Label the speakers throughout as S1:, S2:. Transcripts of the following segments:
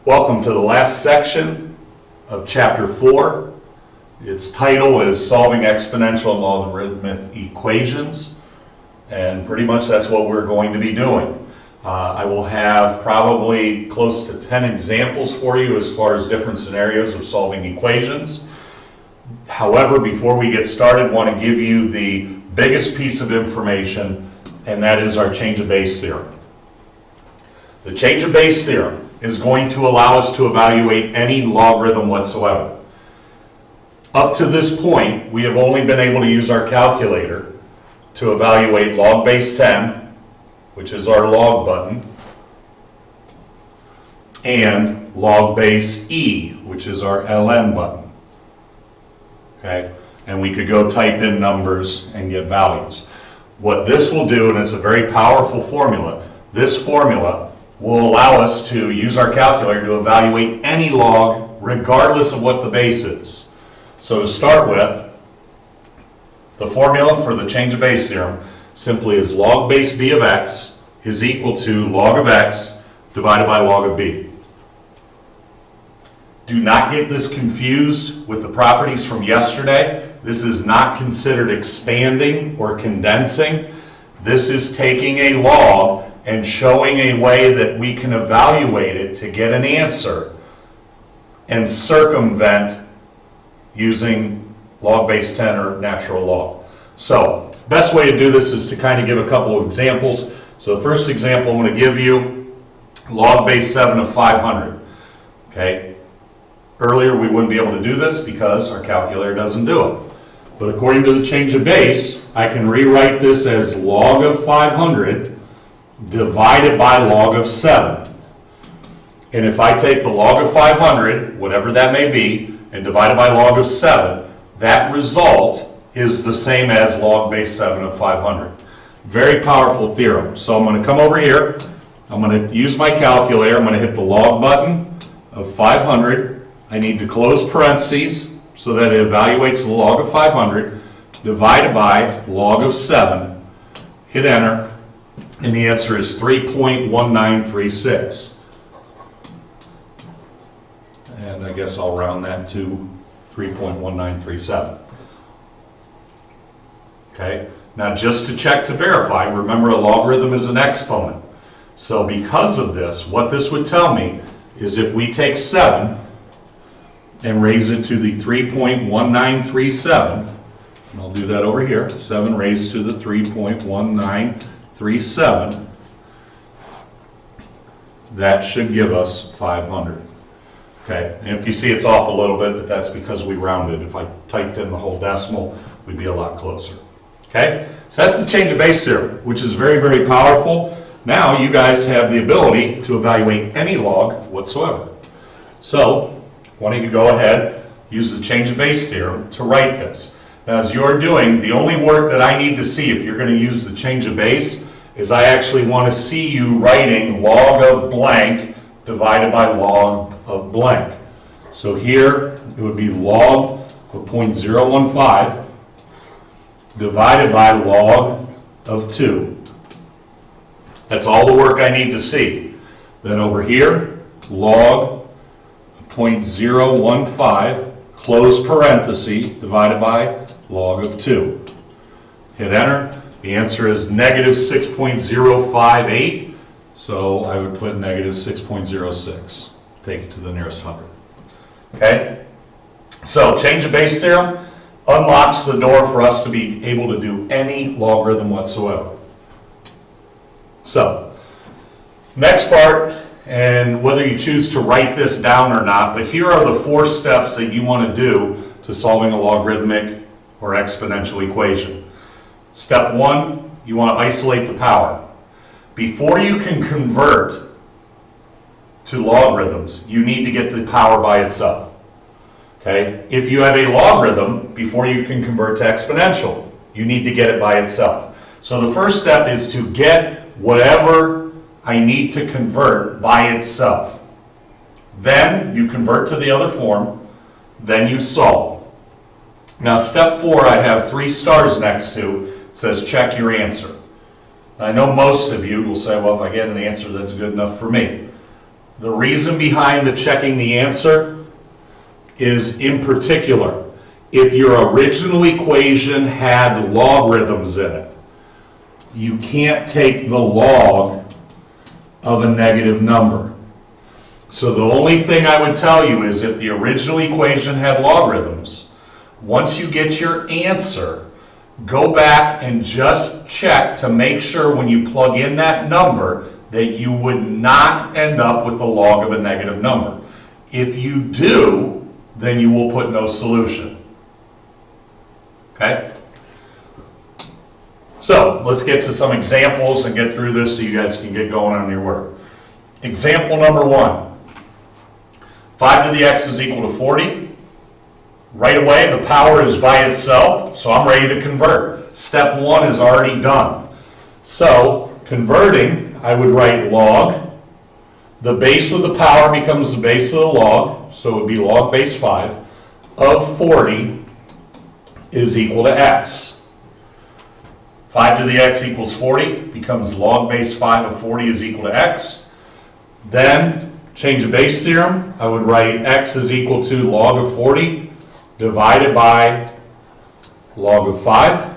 S1: Welcome to the last section of Chapter 4. Its title is Solving Exponential and Logarithmic Equations, and pretty much that's what we're going to be doing. I will have probably close to 10 examples for you as far as different scenarios of solving equations. However, before we get started, I want to give you the biggest piece of information, and that is our change of base theorem. The change of base theorem is going to allow us to evaluate any logarithm whatsoever. Up to this point, we have only been able to use our calculator to evaluate log base 10, which is our log button, and log base E, which is our ln button. Okay? And we could go type in numbers and get values. What this will do, and it's a very powerful formula, this formula will allow us to use our calculator to evaluate any log regardless of what the base is. So to start with, the formula for the change of base theorem simply is log base b of x is equal to log of x divided by log of b. Do not get this confused with the properties from yesterday. This is not considered expanding or condensing. This is taking a log and showing a way that we can evaluate it to get an answer and circumvent using log base 10 or natural log. So, best way to do this is to kind of give a couple of examples. So the first example I'm going to give you, log base 7 of 500. Okay. Earlier we wouldn't be able to do this because our calculator doesn't do it. But according to the change of base, I can rewrite this as log of 500 divided by log of 7. And if I take the log of 500, whatever that may be, and divide it by log of 7, that result is the same as log base 7 of 500. Very powerful theorem. So I'm going to come over here. I'm going to use my calculator. I'm going to hit the log button of 500. I need to close parentheses so that it evaluates the log of 500 divided by log of 7. Hit enter. And the answer is 3.1936. And I guess I'll round that to 3.1937. Okay, now just to check to verify, remember a logarithm is an exponent. So because of this, what this would tell me is if we take 7 and raise it to the 3.1937, and I'll do that over here, 7 raised to the 3.1937, that should give us 500. Okay, and if you see it's off a little bit, but that's because we rounded. If I typed in the whole decimal, we'd be a lot closer. Okay, so that's the change of base theorem, which is very, very powerful. Now you guys have the ability to evaluate any log whatsoever. So why don't you go ahead, use the change of base theorem to write this. Now as you're doing, the only work that I need to see if you're going to use the change of base is I actually want to see you writing log of blank divided by log of blank. So here it would be log of 0.015 divided by log of 2. That's all the work I need to see. Then over here, log of 0.015 close parenthesis divided by log of 2. Hit enter. The answer is negative 6.058. So I would put negative 6.06. Take it to the nearest hundredth. Okay? So change of base theorem unlocks the door for us to be able to do any logarithm whatsoever. So, next part, and whether you choose to write this down or not, but here are the 4 steps that you want to do to solving a logarithmic or exponential equation. Step 1, you want to isolate the power. Before you can convert to logarithms, you need to get the power by itself. Okay? If you have a logarithm, before you can convert to exponential, you need to get it by itself. So the first step is to get whatever I need to convert by itself. Then you convert to the other form, then you solve. Now step 4 I have 3 stars next to. It says check your answer. I know most of you will say, well, if I get an answer that's good enough for me. The reason behind the checking the answer is, in particular, if your original equation had logarithms in it, you can't take the log of a negative number. So the only thing I would tell you is if the original equation had logarithms, once you get your answer, go back and just check to make sure when you plug in that number that you would not end up with the log of a negative number. If you do, then you will put no solution. Okay? So let's get to some examples and get through this so you guys can get going on your work. Example number 1. 5 to the x is equal to 40. Right away, the power is by itself, so I'm ready to convert. Step 1 is already done. So, converting, I would write log. The base of the power becomes the base of the log, so it would be log base 5 of 40 is equal to x. 5 to the x equals 40 becomes log base 5 of 40 is equal to x. Then, change of base theorem, I would write x is equal to log of 40 divided by log of 5.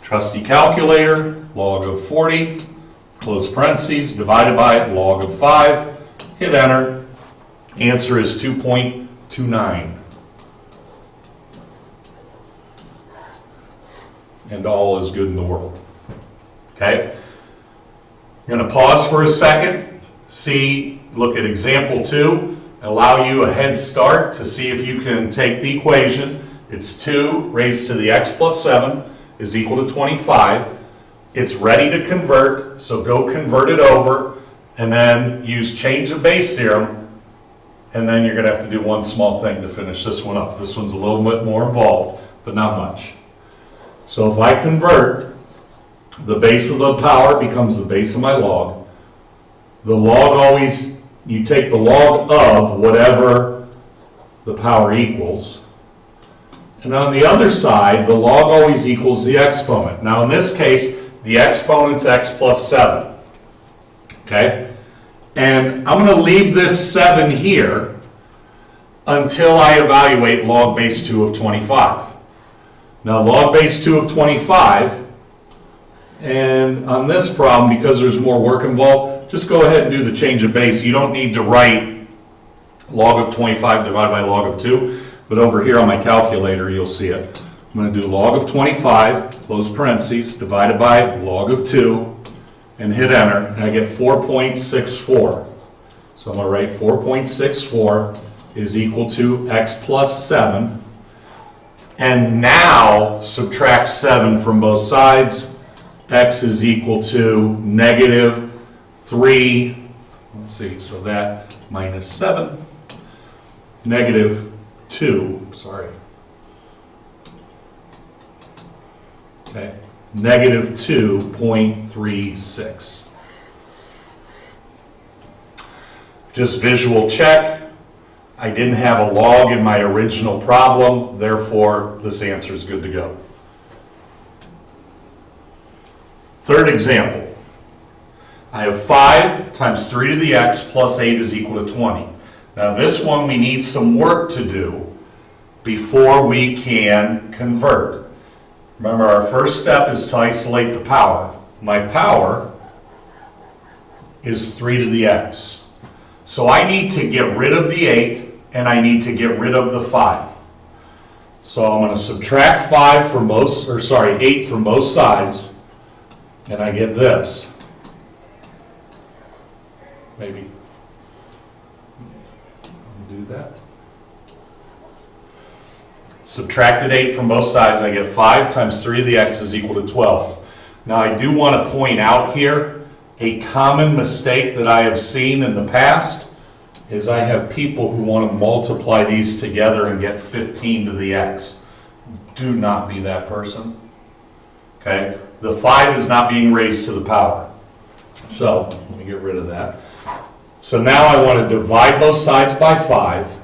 S1: Trusty calculator, log of 40, close parentheses, divided by log of 5. Hit enter. Answer is 2.29. And all is good in the world. Okay? I'm going to pause for a second, look at example 2, allow you a head start to see if you can take the equation. It's 2 raised to the x plus 7 is equal to 25. It's ready to convert, so go convert it over and then use change of base theorem, and then you're going to have to do one small thing to finish this one up. This one's a little bit more involved, but not much. So if I convert, the base of the power becomes the base of my log. The log always, you take the log of whatever the power equals. And on the other side, the log always equals the exponent. Now in this case, the exponent's x plus 7. Okay? And I'm going to leave this 7 here until I evaluate log base 2 of 25. Now log base 2 of 25, and on this problem, because there's more work involved, just go ahead and do the change of base. You don't need to write log of 25 divided by log of 2, but over here on my calculator you'll see it. I'm going to do log of 25, close parentheses, divided by log of 2, and hit enter, and I get 4.64. So I'm going to write 4.64 is equal to x plus 7. And now subtract 7 from both sides. X is equal to negative 3. Let's see, so that minus 7. Negative 2, sorry. Okay, negative 2.36. Just visual check. I didn't have a log in my original problem, therefore this answer is good to go. Third example. I have 5 times 3 to the x plus 8 is equal to 20. Now this one we need some work to do before we can convert. Remember, our first step is to isolate the power. My power is 3 to the x. So I need to get rid of the 8 and I need to get rid of the 5. So I'm going to subtract 8 from both sides, and I get this. Maybe do that. Subtracted 8 from both sides, I get 5 times 3 to the x is equal to 12. Now I do want to point out here a common mistake that I have seen in the past is I have people who want to multiply these together and get 15 to the x. Do not be that person. Okay? The 5 is not being raised to the power. So, let me get rid of that. So now I want to divide both sides by 5.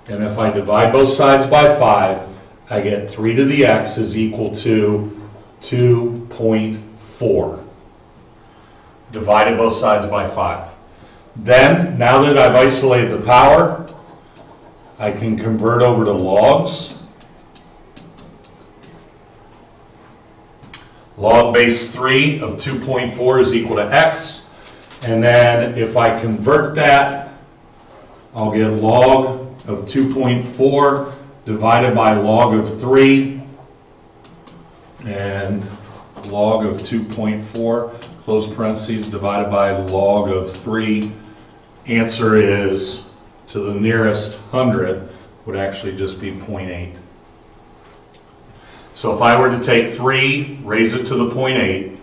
S1: And if I divide both sides by 5, I get 3 to the x is equal to 2.4. Divided both sides by 5. Then, now that I've isolated the power, I can convert over to logs. Log base 3 of 2.4 is equal to x. And then if I convert that, I'll get log of 2.4 divided by log of 3. And log of 2.4, close parentheses, divided by log of 3. Answer is, to the nearest hundredth, would actually just be 0.8. So if I were to take 3, raise it to the 0.8,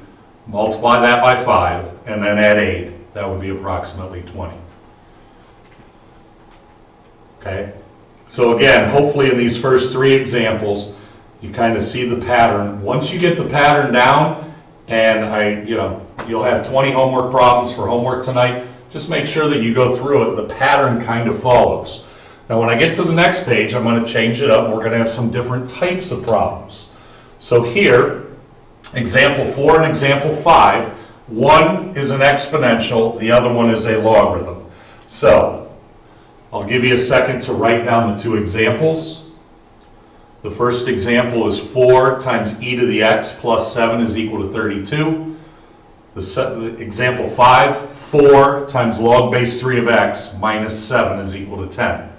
S1: multiply that by 5, and then add 8, that would be approximately 20. Okay? So again, hopefully in these first 3 examples, you kind of see the pattern. Once you get the pattern down, and you'll have 20 homework problems for homework tonight, just make sure that you go through it. The pattern kind of follows. Now when I get to the next page, I'm going to change it up and we're going to have some different types of problems. So here, example 4 and example 5, one is an exponential, the other one is a logarithm. So I'll give you a second to write down the 2 examples. The first example is 4 times e to the x plus 7 is equal to 32. Example 5, 4 times log base 3 of x minus 7 is equal to 10.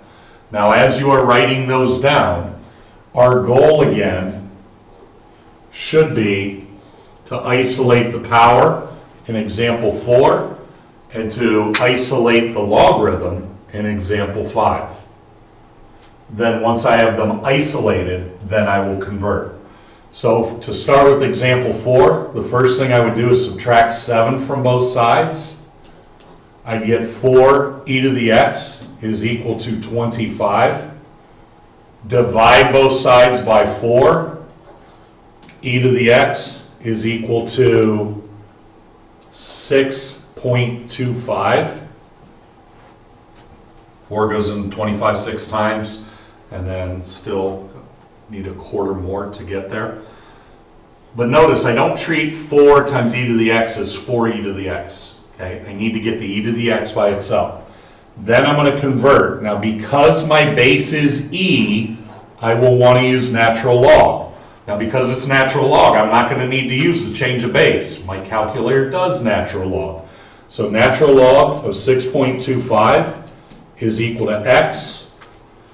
S1: Now as you are writing those down, our goal again should be to isolate the power in example 4 and to isolate the logarithm in example 5. Then once I have them isolated, then I will convert. So to start with example 4, the first thing I would do is subtract 7 from both sides. I'd get 4 e to the x is equal to 25. Divide both sides by 4. E to the x is equal to 6.25. 4 goes in 25 6 times, and then still need a quarter more to get there. But notice I don't treat 4 times e to the x as 4e to the x. Okay, I need to get the e to the x by itself. Then I'm going to convert. Now because my base is e, I will want to use natural log. Now because it's natural log, I'm not going to need to use the change of base. My calculator does natural log. So natural log of 6.25 is equal to x.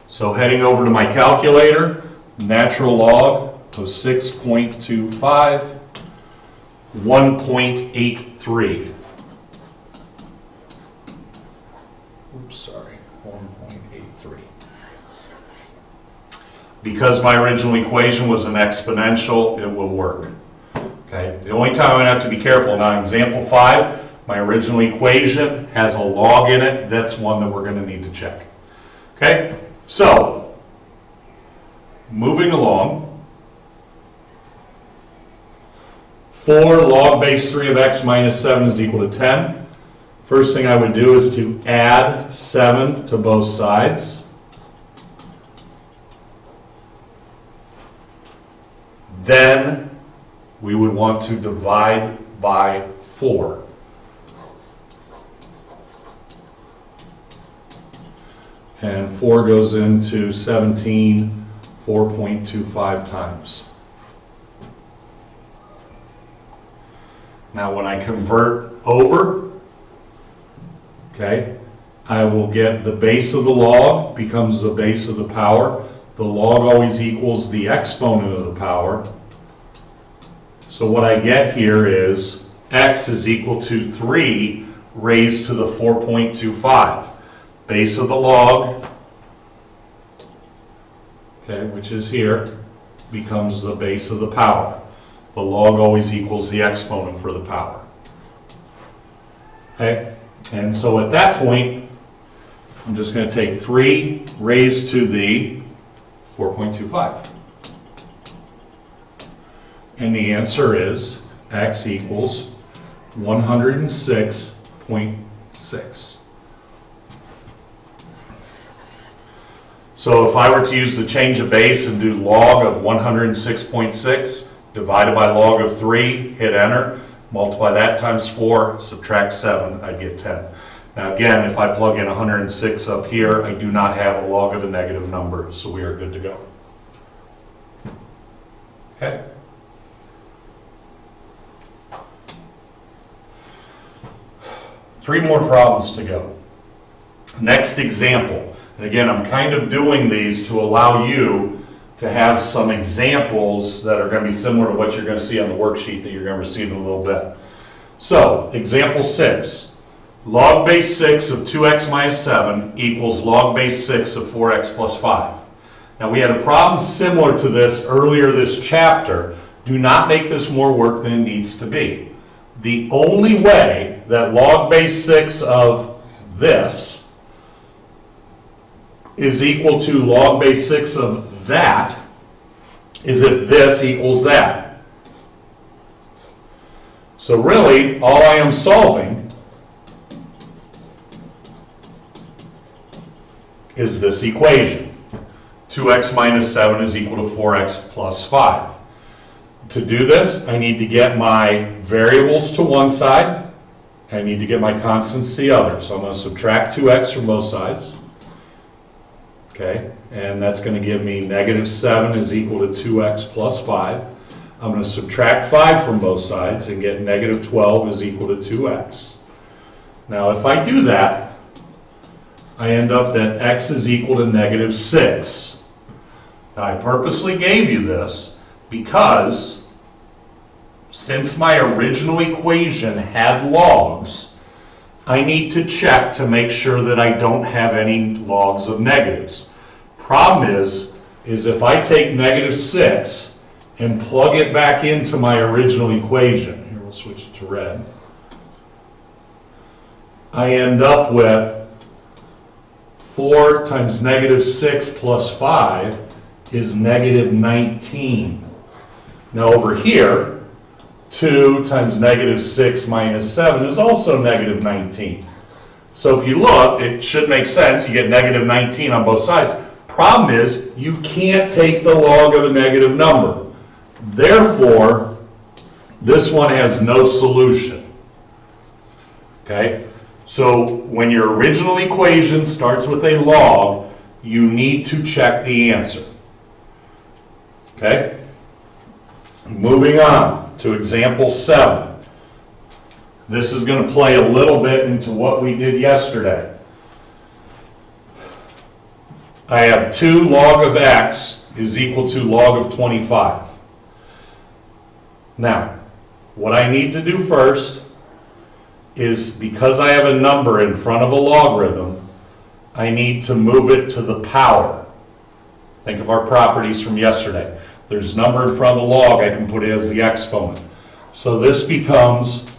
S1: So heading over to my calculator, natural log of 6.25, 1.83. Oops, sorry, 1.83. Because my original equation was an exponential, it will work. Okay, the only time I'm going to have to be careful, now in example 5, my original equation has a log in it. That's one that we're going to need to check. Okay, so moving along. 4 log base 3 of x minus 7 is equal to 10. First thing I would do is to add 7 to both sides. Then we would want to divide by 4. And 4 goes into 17, 4.25 times. Now when I convert over, okay, I will get the base of the log becomes the base of the power. The log always equals the exponent of the power. So what I get here is x is equal to 3 raised to the 4.25. Base of the log, okay, which is here, becomes the base of the power. The log always equals the exponent for the power. Okay, and so at that point, I'm just going to take 3 raised to the 4.25. And the answer is x equals 106.6. So if I were to use the change of base and do log of 106.6 divided by log of 3, hit enter, multiply that times 4, subtract 7, I'd get 10. Now again, if I plug in 106 up here, I do not have a log of a negative number, so we are good to go. Okay? Three more problems to go. Next example, and again, I'm kind of doing these to allow you to have some examples that are going to be similar to what you're going to see on the worksheet that you're going to receive in a little bit. So, example 6, log base 6 of 2x minus 7 equals log base 6 of 4x plus 5. Now, we had a problem similar to this earlier this chapter. Do not make this more work than it needs to be. The only way that log base 6 of this is equal to log base 6 of that is if this equals that. So really, all I am solving is this equation. 2x minus 7 is equal to 4x plus 5. To do this, I need to get my variables to one side. I need to get my constants to the other. So I'm going to subtract 2x from both sides. Okay, and that's going to give me negative 7 is equal to 2x plus 5. I'm going to subtract 5 from both sides and get negative 12 is equal to 2x. Now if I do that, I end up that x is equal to negative 6. Now I purposely gave you this because since my original equation had logs, I need to check to make sure that I don't have any logs of negatives. Problem is if I take negative 6 and plug it back into my original equation, here we'll switch it to red, I end up with 4 times negative 6 plus 5 is negative 19. Now over here, 2 times negative 6 minus 7 is also negative 19. So if you look, it should make sense. You get negative 19 on both sides. Problem is, you can't take the log of a negative number. Therefore, this one has no solution. Okay? So when your original equation starts with a log, you need to check the answer. Okay? Moving on to example 7. This is going to play a little bit into what we did yesterday. I have 2 log of x is equal to log of 25. Now, what I need to do first is, because I have a number in front of a logarithm, I need to move it to the power. Think of our properties from yesterday. There's a number in front of the log, I can put it as the exponent. So this becomes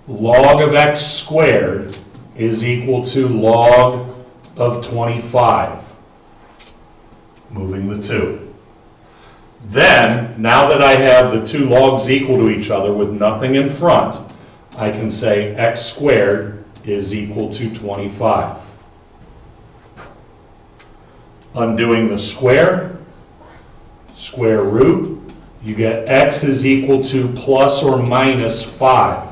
S1: log of x squared is equal to log of 25. Moving the 2. Then, now that I have the 2 logs equal to each other with nothing in front, I can say x squared is equal to 25. Undoing the square root, you get x is equal to plus or minus 5.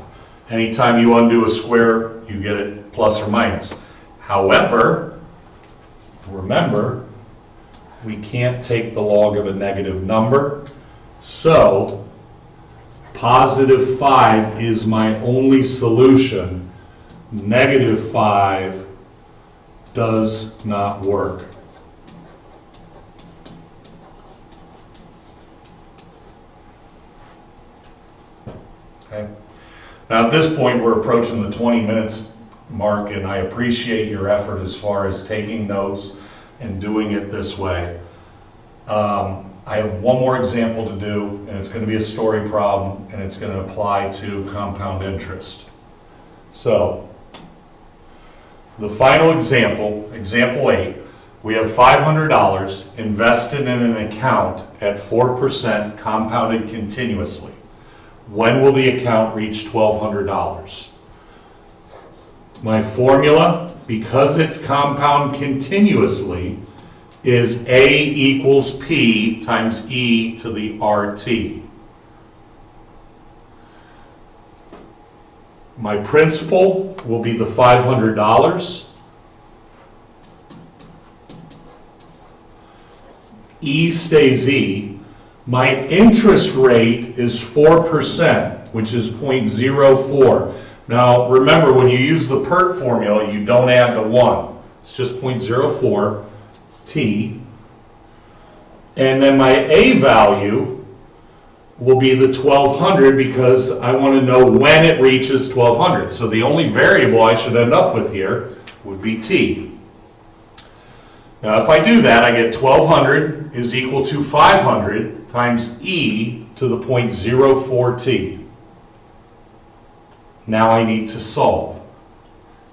S1: Anytime you undo a square, you get it plus or minus. However, remember, we can't take the log of a negative number, so positive 5 is my only solution. Negative 5 does not work. Okay. Now at this point we're approaching the 20 minutes mark, and I appreciate your effort as far as taking notes and doing it this way. I have one more example to do, and it's going to be a story problem, and it's going to apply to compound interest. So, the final example, example 8, we have $500 invested in an account at 4% compounded continuously. When will the account reach $1,200? My formula, because it's compound continuously, is A equals P times E to the RT. My principal will be the $500. E stays E. My interest rate is 4%, which is 0.04. Now, remember, when you use the PERT formula, you don't add to 1. It's just 0.04 T. And then my A value will be the 1200 because I want to know when it reaches 1200. So the only variable I should end up with here would be T. Now, if I do that, I get 1200 is equal to 500 times E to the 0.04 T. Now I need to solve.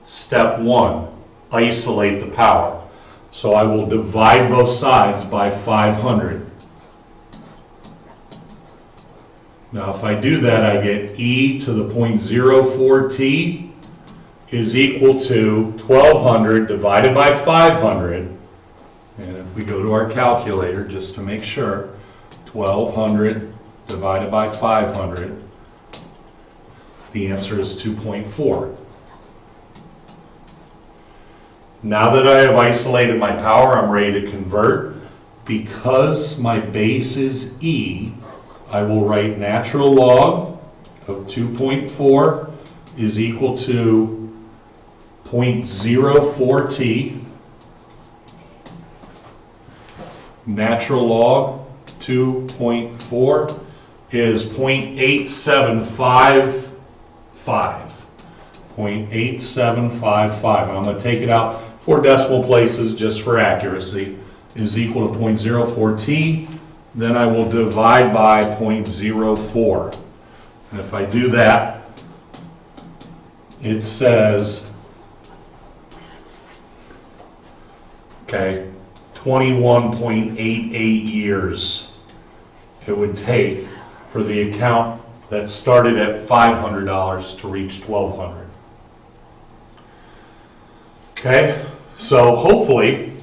S1: Step 1, isolate the power. So I will divide both sides by 500. Now if I do that, I get E to the 0.04 T is equal to 1200 divided by 500. And if we go to our calculator, just to make sure, 1200 divided by 500, the answer is 2.4. Now that I have isolated my power, I'm ready to convert. Because my base is E, I will write natural log of 2.4 is equal to 0.04 T. Natural log 2.4 is 0.8755. 0.8755. I'm going to take it out 4 decimal places just for accuracy. Is equal to 0.04 T. Then I will divide by 0.04. And if I do that, it says, okay, 21.88 years it would take for the account that started at $500 to reach $1,200. Okay, so hopefully,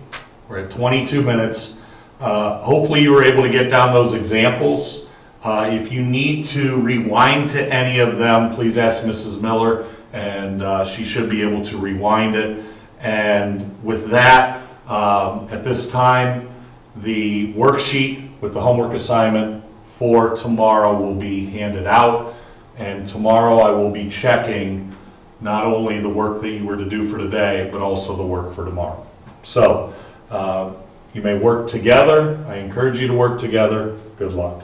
S1: we're at 22 minutes. Hopefully you were able to get down those examples. If you need to rewind to any of them, please ask Mrs. Miller, and she should be able to rewind it. And with that, at this time, the worksheet with the homework assignment for tomorrow will be handed out. And tomorrow I will be checking not only the work that you were to do for today, but also the work for tomorrow. So you may work together. I encourage you to work together. Good luck.